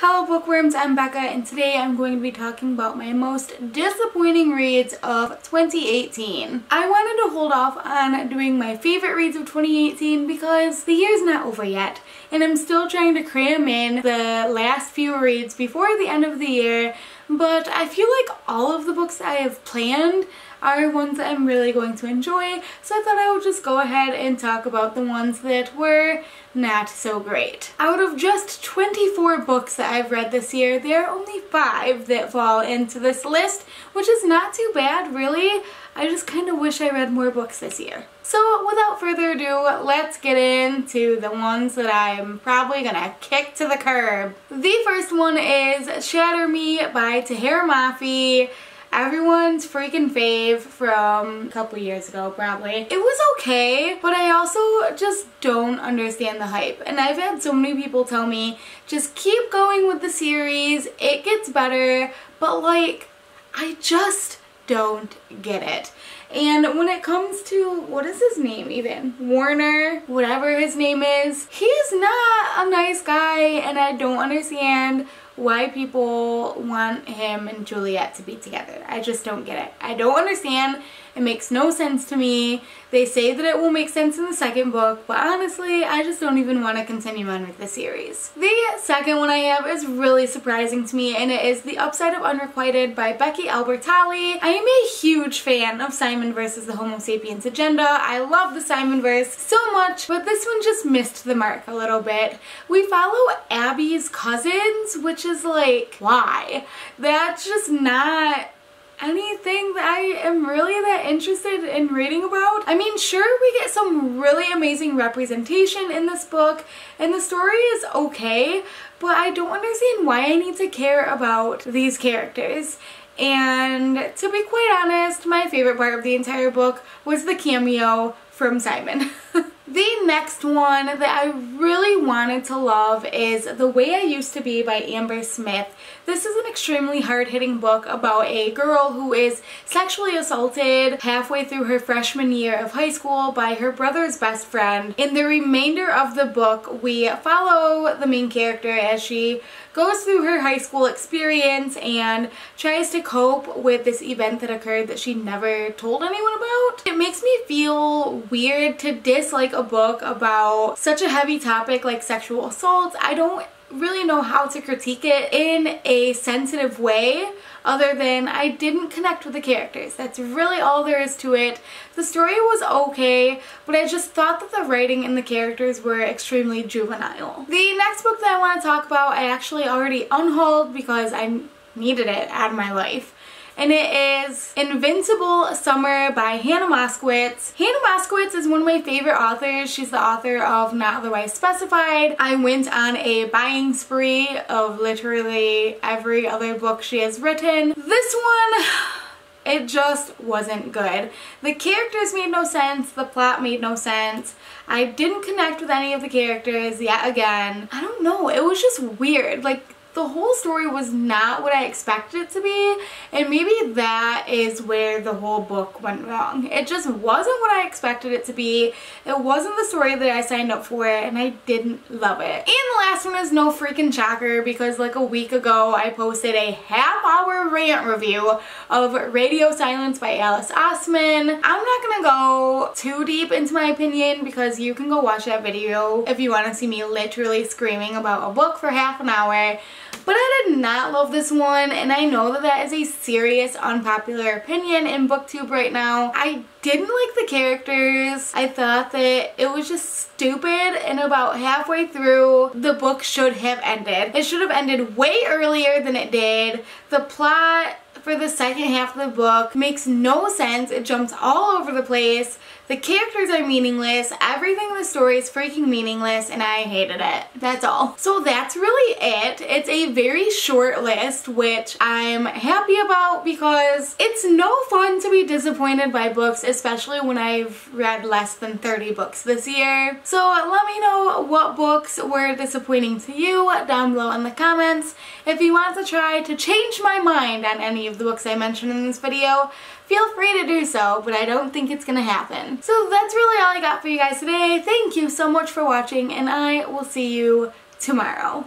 Hello bookworms, I'm Becca and today I'm going to be talking about my most disappointing reads of 2018. I wanted to hold off on doing my favorite reads of 2018 because the year's not over yet and I'm still trying to cram in the last few reads before the end of the year, but I feel like all of the books I have planned are ones that I'm really going to enjoy, so I thought I would just go ahead and talk about the ones that were not so great. Out of just 24 books that I've read this year, there are only 5 that fall into this list, which is not too bad, really. I just kind of wish I read more books this year. So without further ado, let's get into the ones that I'm probably gonna kick to the curb. The first one is Shatter Me by Tahereh Mafi. Everyone's freaking fave from a couple years ago, probably. It was okay, but I also just don't understand the hype. And I've had so many people tell me, just keep going with the series, it gets better, but like, I just don't get it. And when it comes to, what is his name even? Warner, whatever his name is, he's not a nice guy and I don't understand why people want him and Juliet to be together. I just don't get it. I don't understand. It makes no sense to me. They say that it will make sense in the second book, but honestly, I just don't even want to continue on with the series. The second one I have is really surprising to me, and it is The Upside of Unrequited by Becky Albertalli. I am a huge fan of Simon vs. the Homo Sapiens Agenda. I love the Simon-verse so much, but this one just missed the mark a little bit. We follow Abby's cousins, which is like, why? That's just not anything that I am really that interested in reading about. I mean, sure, we get some really amazing representation in this book and the story is okay, but I don't understand why I need to care about these characters. And to be quite honest, my favorite part of the entire book was the cameo from Simon. The next one that I really wanted to love is The Way I Used to Be by Amber Smith. This is an extremely hard-hitting book about a girl who is sexually assaulted halfway through her freshman year of high school by her brother's best friend. In the remainder of the book, we follow the main character as she goes through her high school experience and tries to cope with this event that occurred that she never told anyone about. It makes me feel weird to dislike a book about such a heavy topic like sexual assault. I don't really know how to critique it in a sensitive way other than I didn't connect with the characters. That's really all there is to it. The story was okay, but I just thought that the writing and the characters were extremely juvenile. The next book that I want to talk about I actually already unhauled because I needed it out of my life. And it is Invincible Summer by Hannah Moskowitz. Hannah Moskowitz is one of my favorite authors. She's the author of Not Otherwise Specified. I went on a buying spree of literally every other book she has written. This one, it just wasn't good. The characters made no sense, the plot made no sense. I didn't connect with any of the characters yet again. I don't know, it was just weird. Like, the whole story was not what I expected it to be, and maybe that is where the whole book went wrong. It just wasn't what I expected it to be. It wasn't the story that I signed up for, and I didn't love it. And the last one is no freaking shocker because like a week ago I posted a half-hour rant review of Radio Silence by Alice Osman. I'm not gonna go too deep into my opinion because you can go watch that video if you want to see me literally screaming about a book for half an hour. But I did not love this one, and I know that that is a serious unpopular opinion in booktube right now. I didn't like the characters. I thought that it was just stupid, and about halfway through the book should have ended. It should have ended way earlier than it did. The plot for the second half of the book makes no sense. It jumps all over the place. The characters are meaningless. Everything in the story is freaking meaningless and I hated it. That's all. So that's really it. It's a very short list, which I'm happy about because it's no fun to be disappointed by books, especially when I've read less than 30 books this year. So let me know what books were disappointing to you down below in the comments. If you want to try to change my mind on any of the books I mentioned in this video, feel free to do so, but I don't think it's gonna happen. So that's really all I got for you guys today. Thank you so much for watching, and I will see you tomorrow.